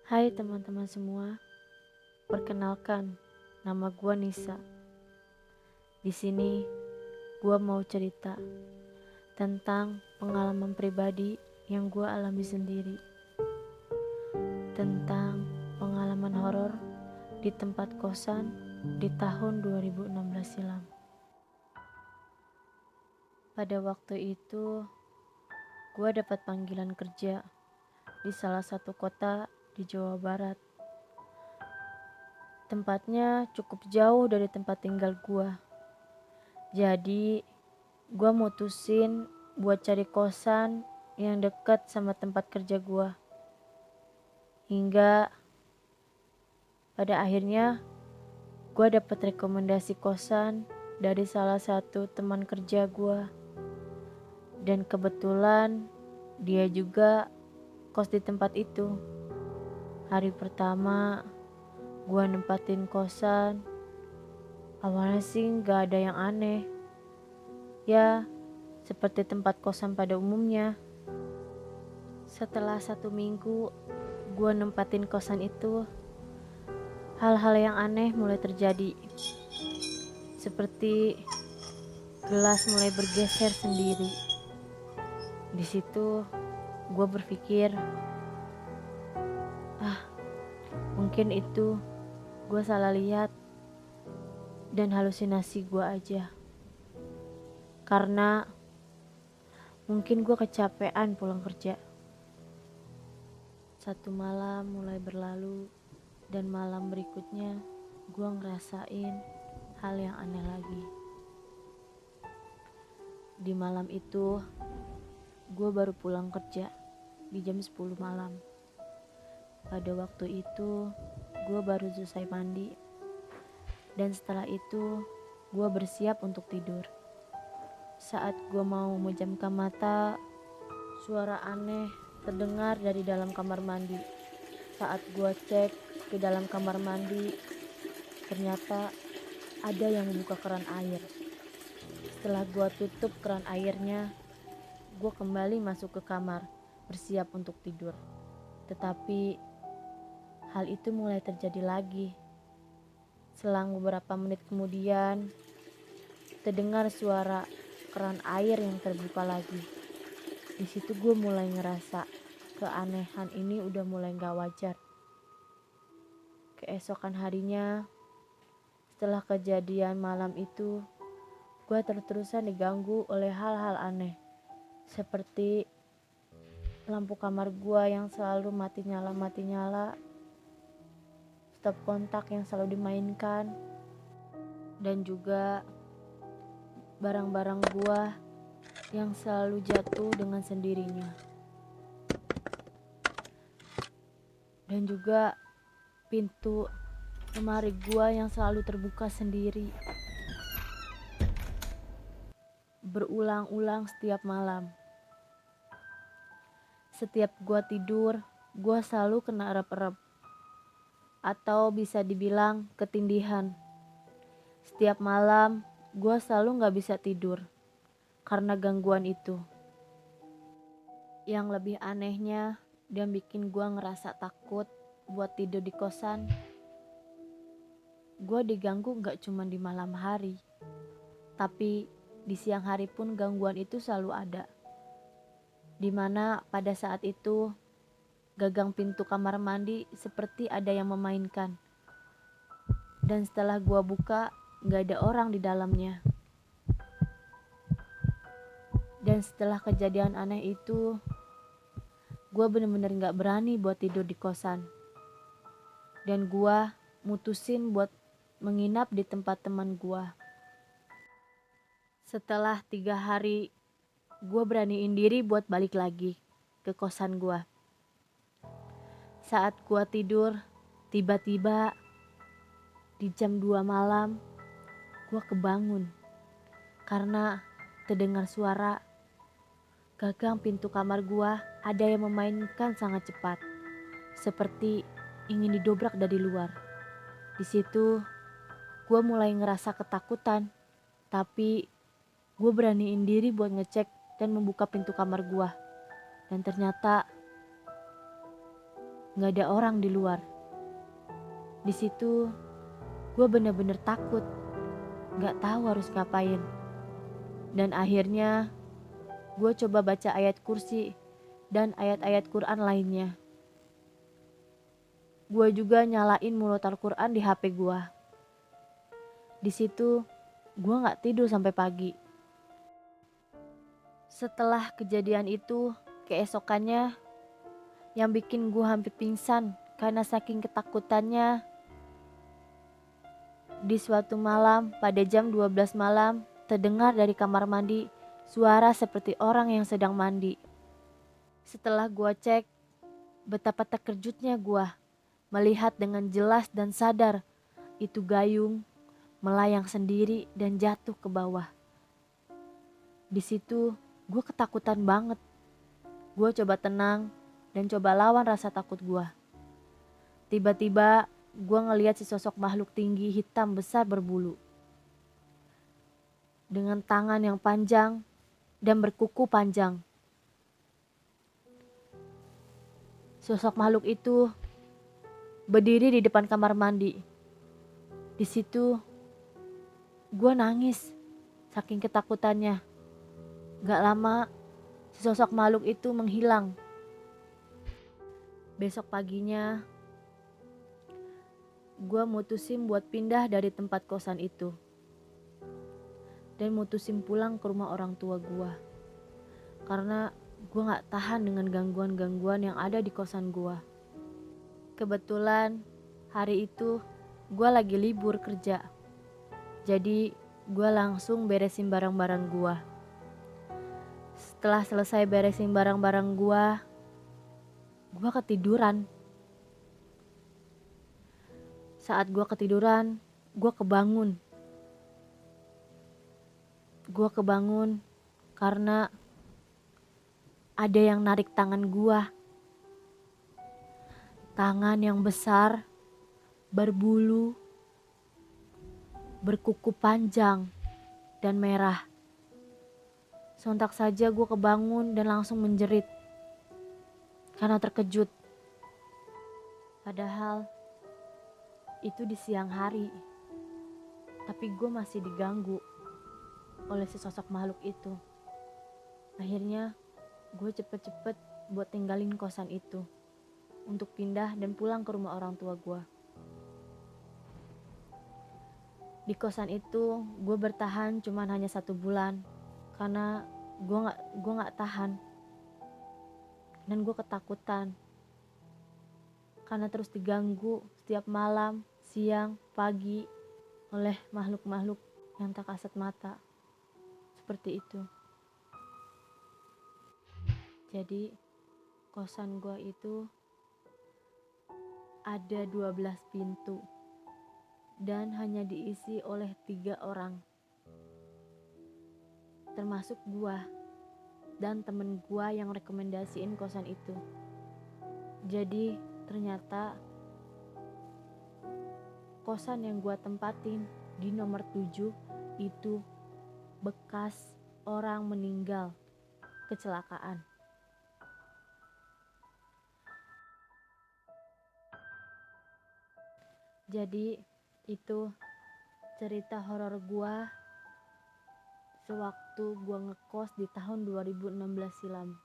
Hai teman-teman semua, perkenalkan, nama gua Nisa. Di sini gua mau cerita tentang pengalaman pribadi yang gua alami sendiri, tentang pengalaman horor di tempat kosan di tahun 2016 silam. Pada waktu itu, gua dapat panggilan kerja di salah satu kota di Jawa Barat. Tempatnya cukup jauh dari tempat tinggal gua. Jadi, gua mutusin buat cari kosan yang dekat sama tempat kerja gua. Hingga pada akhirnya gua dapat rekomendasi kosan dari salah satu teman kerja gua. Dan kebetulan dia juga kos di tempat itu. Hari pertama gua nempatin kosan, awalnya sih gak ada yang aneh. Ya, seperti tempat kosan pada umumnya. Setelah 1 minggu gue nempatin kosan itu, hal-hal yang aneh mulai terjadi. Seperti gelas mulai bergeser sendiri. Di situ gue berpikir, mungkin itu gue salah lihat dan halusinasi gue aja. Karena mungkin gue kecapean pulang kerja. Satu malam mulai berlalu dan malam berikutnya gue ngerasain hal yang aneh lagi. Di malam itu gue baru pulang kerja di jam 10 malam. Pada waktu itu gue baru selesai mandi. Dan setelah itu gue bersiap untuk tidur. Saat gue mau memejamkan mata, suara aneh terdengar dari dalam kamar mandi. Saat gue cek ke dalam kamar mandi, ternyata ada yang membuka keran air. Setelah gue tutup keran airnya, gue kembali masuk ke kamar, bersiap untuk tidur. Tetapi hal itu mulai terjadi lagi. Selang beberapa menit kemudian, terdengar suara keran air yang terbuka lagi. Di situ gue mulai ngerasa keanehan ini udah mulai gak wajar. Keesokan harinya, setelah kejadian malam itu, gue terus-terusan diganggu oleh hal-hal aneh. Seperti lampu kamar gue yang selalu mati nyala, stop kontak yang selalu dimainkan, dan juga barang-barang gue yang selalu jatuh dengan sendirinya. Dan juga pintu lemari gue yang selalu terbuka sendiri. Berulang-ulang setiap malam. Setiap gue tidur, gue selalu kena erep-erep. Atau bisa dibilang ketindihan. Setiap malam gue selalu gak bisa tidur karena gangguan itu. Yang lebih anehnya dan bikin gue ngerasa takut buat tidur di kosan, gue diganggu gak cuma di malam hari, tapi di siang hari pun gangguan itu selalu ada. Dimana pada saat itu gagang pintu kamar mandi seperti ada yang memainkan. Dan setelah gua buka, gak ada orang di dalamnya. Dan setelah kejadian aneh itu, gua bener-bener gak berani buat tidur di kosan. Dan gua mutusin buat menginap di tempat teman gua. Setelah 3 hari, gua beraniin diri buat balik lagi ke kosan gua. Saat gua tidur, tiba-tiba di jam 2 malam, gua kebangun karena terdengar suara gagang pintu kamar gua ada yang memainkan sangat cepat, seperti ingin didobrak dari luar. Di situ, gua mulai ngerasa ketakutan, tapi gua beraniin diri buat ngecek dan membuka pintu kamar gua. Dan ternyata Gak ada orang di luar. Di situ gue bener-bener takut, gak tahu harus ngapain. Dan akhirnya gue coba baca ayat kursi dan ayat-ayat Quran lainnya. Gue juga nyalain mulut Al-Quran di HP gue. Di situ gue gak tidur sampai pagi. Setelah kejadian itu, keesokannya yang bikin gue hampir pingsan karena saking ketakutannya, di suatu malam pada jam 12 malam terdengar dari kamar mandi suara seperti orang yang sedang mandi. Setelah gue cek, betapa terkejutnya gue melihat dengan jelas dan sadar itu gayung melayang sendiri dan jatuh ke bawah. Di situ gue ketakutan banget. Gue coba tenang dan coba lawan rasa takut gue. Tiba-tiba gue ngeliat sesosok makhluk tinggi hitam besar berbulu, dengan tangan yang panjang dan berkuku panjang. Sosok makhluk itu berdiri di depan kamar mandi. Di situ gue nangis saking ketakutannya. Gak lama sosok makhluk itu menghilang. Besok paginya gue mutusin buat pindah dari tempat kosan itu dan mutusin pulang ke rumah orang tua gue, karena gue gak tahan dengan gangguan-gangguan yang ada di kosan gue. Kebetulan hari itu gue lagi libur kerja, jadi gue langsung beresin barang-barang gue. Setelah selesai beresin barang-barang gue ketiduran. Saat gue ketiduran, gue kebangun. Gue kebangun karena ada yang narik tangan gue. Tangan yang besar, berbulu, berkuku panjang, dan merah. Sontak saja gue kebangun dan langsung menjerit karena terkejut. Padahal itu di siang hari, tapi gue masih diganggu oleh sesosok makhluk itu. Akhirnya gue cepet-cepet buat tinggalin kosan itu untuk pindah dan pulang ke rumah orang tua gue. Di kosan itu gue bertahan cuman hanya 1 bulan karena gue nggak tahan dan gue ketakutan karena terus diganggu setiap malam, siang, pagi oleh makhluk-makhluk yang tak kasat mata. Seperti itu. Jadi kosan gue itu ada 12 pintu dan hanya diisi oleh 3 orang, termasuk gue dan temen gue yang rekomendasiin kosan itu. Jadi ternyata kosan yang gue tempatin di nomor 7 itu bekas orang meninggal kecelakaan. Jadi itu cerita horor gua sewaktu gua ngekos di tahun 2016 silam.